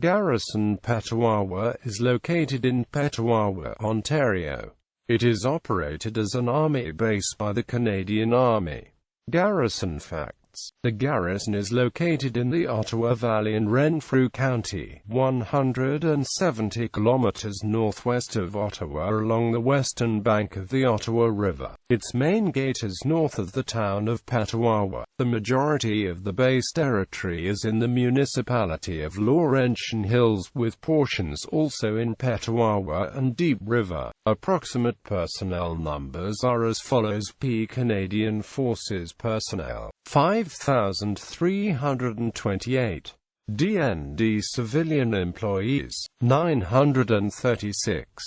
Garrison Petawawa is located in Petawawa, Ontario. It is operated as an army base by the Canadian Army. Garrison facts. The garrison is located in the Ottawa Valley in Renfrew County, 170 kilometers northwest of Ottawa along the western bank of the Ottawa River. Its main gate is north of the town of Petawawa. The majority of the base territory is in the municipality of Laurentian Hills, with portions also in Petawawa and Deep River. Approximate personnel numbers are as follows: Canadian Forces personnel 5,328. DND civilian employees 936.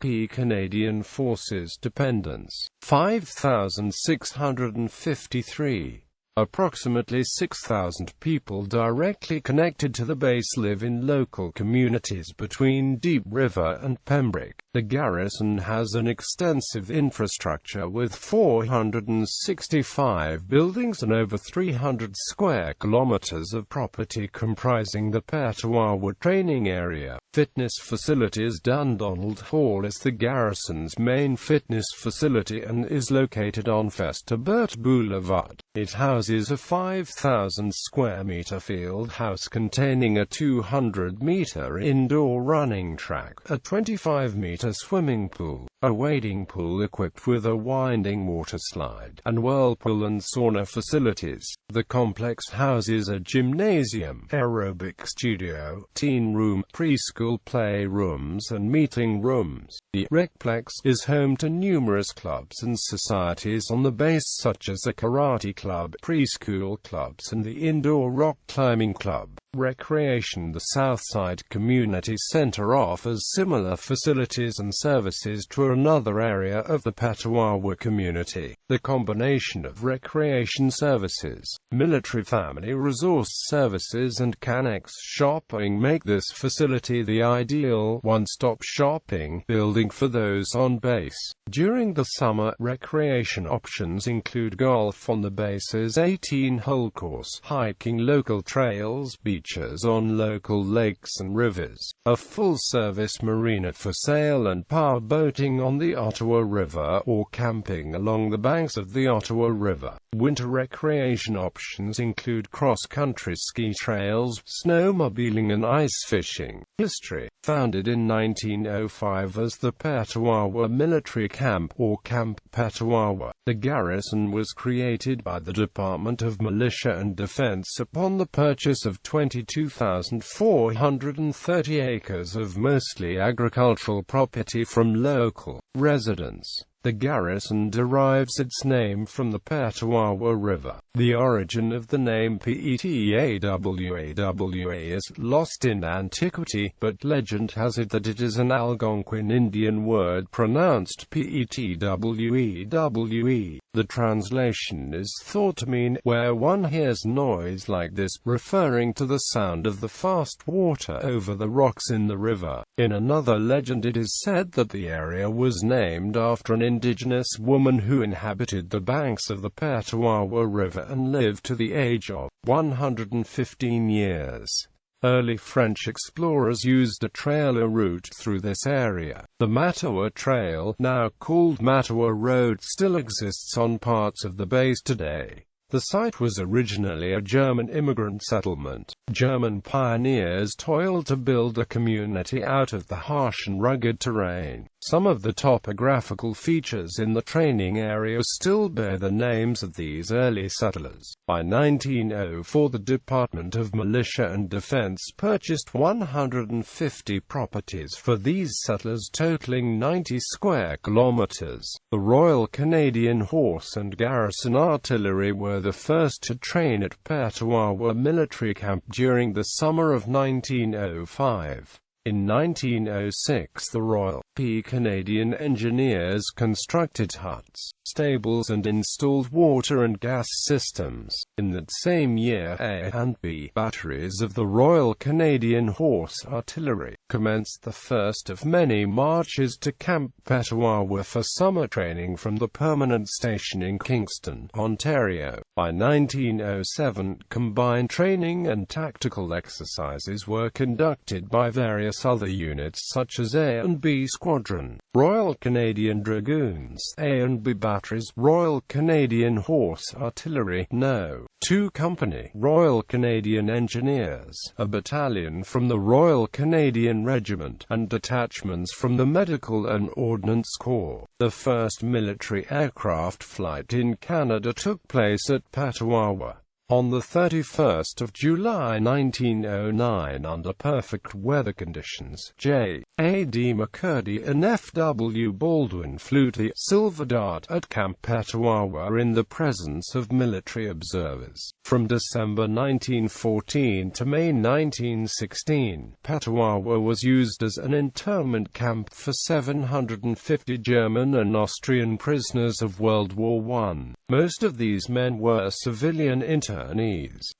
Canadian Forces dependents 5,653. Approximately 6,000 people directly connected to the base live in local communities between Deep River and Pembroke. The garrison has an extensive infrastructure with 465 buildings and over 300 square kilometers of property comprising the Petawawa training area. Fitness facilities. Dundonald Hall is the garrison's main fitness facility and is located on Festubert Boulevard. It houses a 5,000 square meter field house containing a 200-meter indoor running track, a 25-meter swimming pool, a wading pool equipped with a winding water slide, and whirlpool and sauna facilities. The complex houses a gymnasium, aerobic studio, teen room, preschool play rooms and meeting rooms. The Recplex is home to numerous clubs and societies on the base, such as the karate club, preschool clubs and the indoor rock climbing club. Recreation. The Southside Community Center offers similar facilities and services to another area of the Petawawa community. The combination of recreation services, military family resource services and Canex shopping make this facility the ideal one-stop shopping building for those on base. During the summer, recreation options include golf on the base's 18-hole course, hiking local trails, beaches on local lakes and rivers, a full-service marina for sail and power boating on the Ottawa River, or camping along the banks of the Ottawa River. Winter recreation options include cross-country ski trails, snowmobiling and ice fishing. History. Founded in 1905 as the Petawawa Military Camp, or Camp Petawawa, the garrison was created by the Department of Militia and Defense upon the purchase of 22,430 acres of mostly agricultural property from local residents. The garrison derives its name from the Petawawa River. The origin of the name Petawawa is lost in antiquity, but legend has it that it is an Algonquin Indian word pronounced Petwawe. The translation is thought to mean, where one hears noise like this, referring to the sound of the fast water over the rocks in the river. In another legend it is said that the area was named after an indigenous woman who inhabited the banks of the Petawawa River and lived to the age of 115 years. Early French explorers used a trailer route through this area. The Mattawa Trail, now called Mattawa Road, still exists on parts of the base today. The site was originally a German immigrant settlement. German pioneers toiled to build a community out of the harsh and rugged terrain. Some of the topographical features in the training area still bear the names of these early settlers. By 1904, the Department of Militia and Defense purchased 150 properties for these settlers, totaling 90 square kilometers. The Royal Canadian Horse and Garrison Artillery were the first to train at Petawawa Military Camp during the summer of 1905. In 1906 the Royal Canadian Engineers constructed huts, stables and installed water and gas systems. In that same year A and B batteries of the Royal Canadian Horse Artillery commenced the first of many marches to Camp Petawawa for summer training from the permanent station in Kingston, Ontario. By 1907, combined training and tactical exercises were conducted by various other units such as A and B Squadron, Royal Canadian Dragoons, A and B Batteries, Royal Canadian Horse Artillery, No. 2 Company, Royal Canadian Engineers, a battalion from the Royal Canadian Regiment, and detachments from the Medical and Ordnance Corps. The first military aircraft flight in Canada took place at Petawawa on the 31st of July 1909 under perfect weather conditions. J. A. D. McCurdy and F. W. Baldwin flew the Silver Dart at Camp Petawawa in the presence of military observers. From December 1914 to May 1916, Petawawa was used as an internment camp for 750 German and Austrian prisoners of World War I. Most of these men were civilian internees,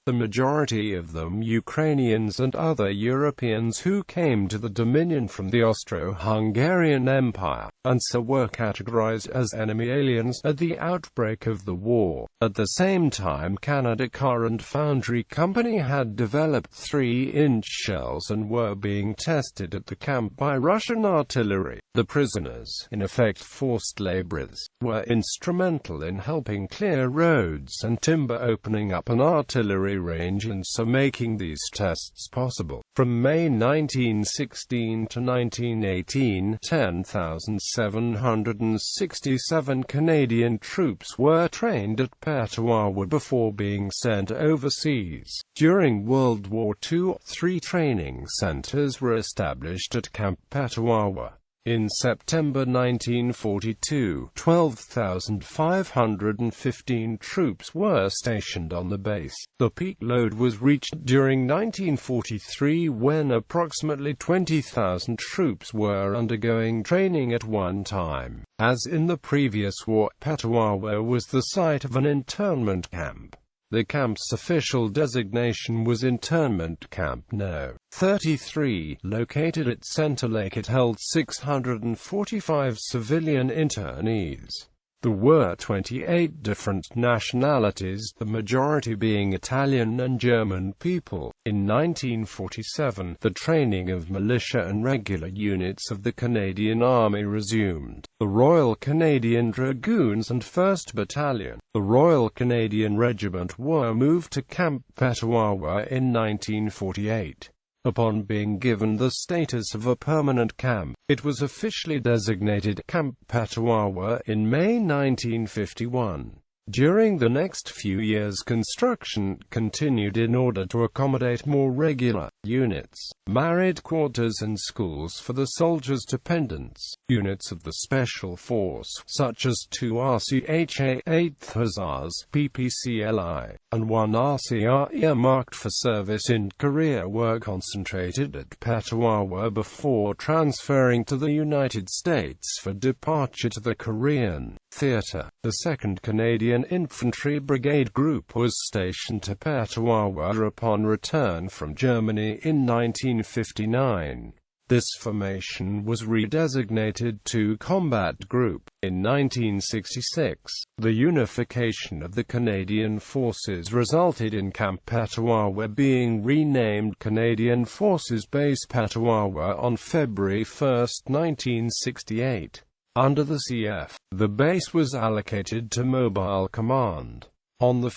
the majority of them Ukrainians and other Europeans who came to the Dominion from the Austro-Hungarian Empire, and so were categorized as enemy aliens at the outbreak of the war. At the same time, Canada Car and Foundry Company had developed 3-inch shells and were being tested at the camp by Russian artillery. The prisoners, in effect forced laborers, were instrumental in helping clear roads and timber, opening up an artillery range and so making these tests possible. From May 1916 to 1918, 10,767 Canadian troops were trained at Petawawa before being sent overseas. During World War II, 3 training centers were established at Camp Petawawa. In September 1942, 12,515 troops were stationed on the base. The peak load was reached during 1943 when approximately 20,000 troops were undergoing training at one time. As in the previous war, Petawawa was the site of an internment camp. The camp's official designation was Internment Camp No. 33, located at Center Lake. It held 645 civilian internees. There were 28 different nationalities, the majority being Italian and German people. In 1947, the training of militia and regular units of the Canadian Army resumed. The Royal Canadian Dragoons and 1st Battalion, the Royal Canadian Regiment, were moved to Camp Petawawa in 1948. Upon being given the status of a permanent camp, it was officially designated Camp Petawawa in May 1951. During the next few years, construction continued in order to accommodate more regular units, married quarters and schools for the soldiers' dependents. Units of the Special Force, such as 2 RCHA 8th Hussars PPCLI, and 1 RCR earmarked for service in Korea, were concentrated at Petawawa before transferring to the United States for departure to the Korean Theater. The 2nd Canadian Infantry Brigade Group was stationed at Petawawa upon return from Germany in 1959. This formation was redesignated to Combat Group. In 1966, the unification of the Canadian Forces resulted in Camp Petawawa being renamed Canadian Forces Base Petawawa on February 1, 1968. Under the CF, the base was allocated to Mobile Command. On 1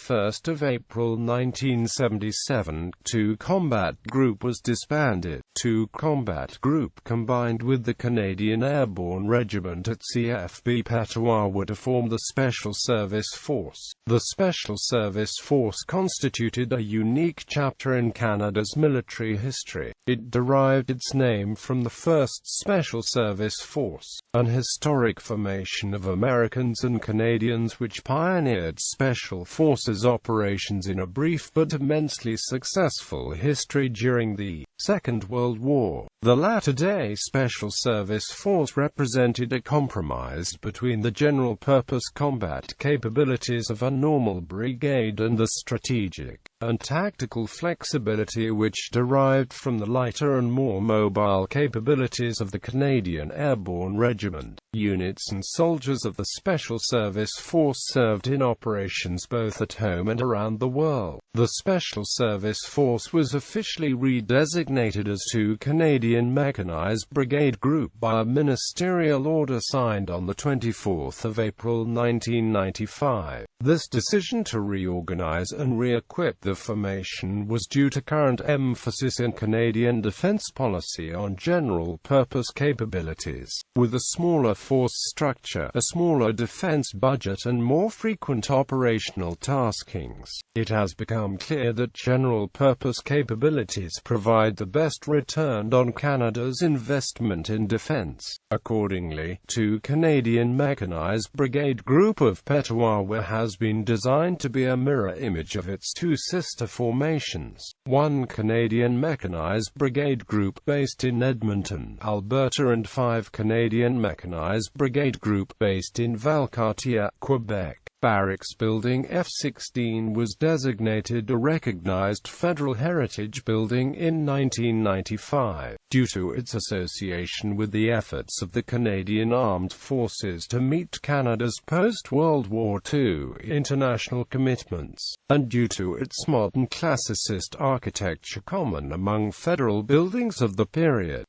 April 1977, 2 Combat Group was disbanded. 2 Combat Group combined with the Canadian Airborne Regiment at CFB Petawawa to form the Special Service Force. The Special Service Force constituted a unique chapter in Canada's military history. It derived its name from the 1st Special Service Force, an historic formation of Americans and Canadians which pioneered special forces operations in a brief but immensely successful history during the Second World War. The latter-day Special Service Force represented a compromise between the general-purpose combat capabilities of a normal brigade and the strategic and tactical flexibility which derived from the lighter and more mobile capabilities of the Canadian Airborne Regiment. Units and soldiers of the Special Service Force served in operations both at home and around the world. The Special Service Force was officially redesignated as 2 Canadian Mechanized Brigade Group by a ministerial order signed on 24 April 1995. This decision to reorganize and re-equip the formation was due to current emphasis in Canadian defense policy on general-purpose capabilities. With a smaller force structure, a smaller defense budget and more frequent operational taskings, it has become clear that general-purpose capabilities provide the best return on Canada's investment in defense. Accordingly, 2 Canadian Mechanized Brigade Group of Petawawa has been designed to be a mirror image of its 2 sister formations. 1 Canadian Mechanized Brigade Group based in Edmonton, Alberta, and 5 Canadian Mechanized Brigade Group based in Valcartier, Quebec. Barracks Building F-16 was designated a recognized federal heritage building in 1995, due to its association with the efforts of the Canadian Armed Forces to meet Canada's post-World War II international commitments, and due to its modern classicist architecture common among federal buildings of the period.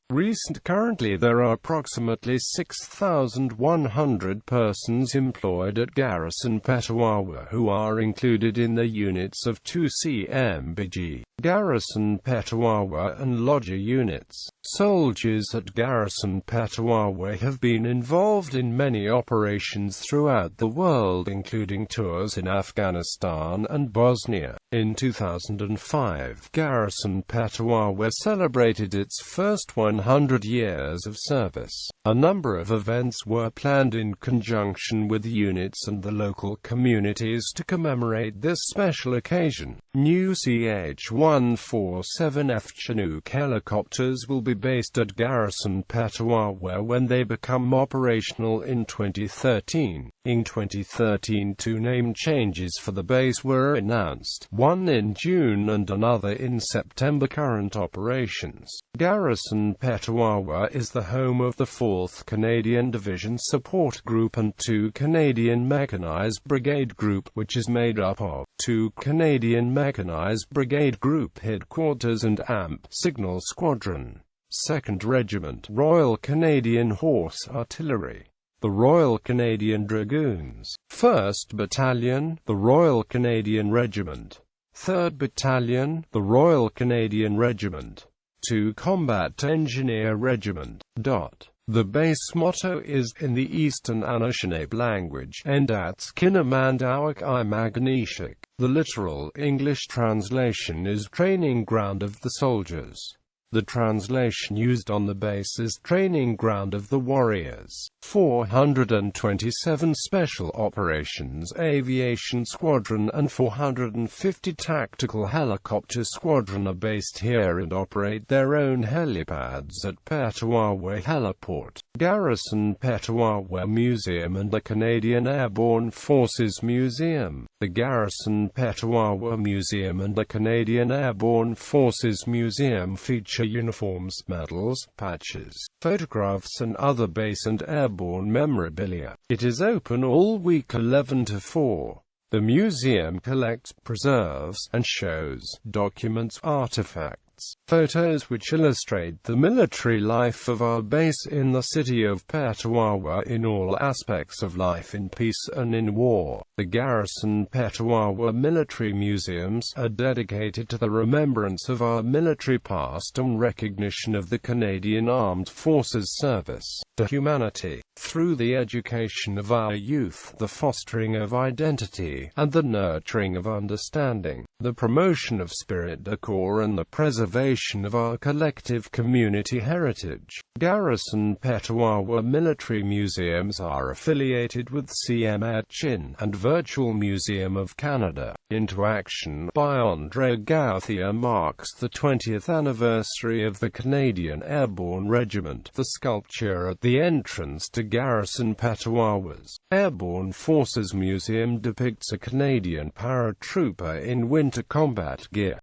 Currently there are approximately 6,100 persons employed at Garrison Petawawa who are included in the units of 2 CMBG, Garrison Petawawa and Lodger units. Soldiers at Garrison Petawawa have been involved in many operations throughout the world, including tours in Afghanistan and Bosnia. In 2005, Garrison Petawawa celebrated its first 100 years of service. A number of events were planned in conjunction with the units and the local communities to commemorate this special occasion. New CH-147F Chinook helicopters will be based at Garrison Petawawa when they become operational in 2013. In 2013, 2 name changes for the base were announced, one in June and another in September. Current operations. Garrison Petawawa is the home of the 4th Canadian Division Support Group and 2 Canadian Mechanized Brigade Group, which is made up of 2 Canadian Mechanized Brigade Group Headquarters and AMP Signal Squadron, 2nd Regiment Royal Canadian Horse Artillery, the Royal Canadian Dragoons, 1st Battalion, the Royal Canadian Regiment, 3rd Battalion, the Royal Canadian Regiment, 2 Combat Engineer Regiment. The base motto is, in the Eastern Anishinaabe language, Endats Kinamandawak I Magnishik. The literal English translation is Training Ground of the Soldiers. The translation used on the base is Training Ground of the Warriors. 427 Special Operations Aviation Squadron and 450 Tactical Helicopter Squadron are based here and operate their own helipads at Petawawa Heliport. Garrison Petawawa Museum and the Canadian Airborne Forces Museum. The Garrison Petawawa Museum and the Canadian Airborne Forces Museum feature uniforms, medals, patches, photographs and other base and airborne memorabilia. It is open all week 11 to 4. The museum collects, preserves, and shows, documents, artifacts, photos which illustrate the military life of our base in the city of Petawawa in all aspects of life in peace and in war. The Garrison Petawawa military museums are dedicated to the remembrance of our military past and recognition of the Canadian Armed Forces service. to humanity, through the education of our youth, the fostering of identity, and the nurturing of understanding, the promotion of spirit decor and the preservation of our collective community heritage. Garrison Petawawa military museums are affiliated with CM-At-Chin and Virtual Museum of Canada. Into Action by André Gauthier marks the 20th anniversary of the Canadian Airborne Regiment. The sculpture at the entrance to Garrison Petawawa's Airborne Forces Museum depicts a Canadian paratrooper in winter combat gear.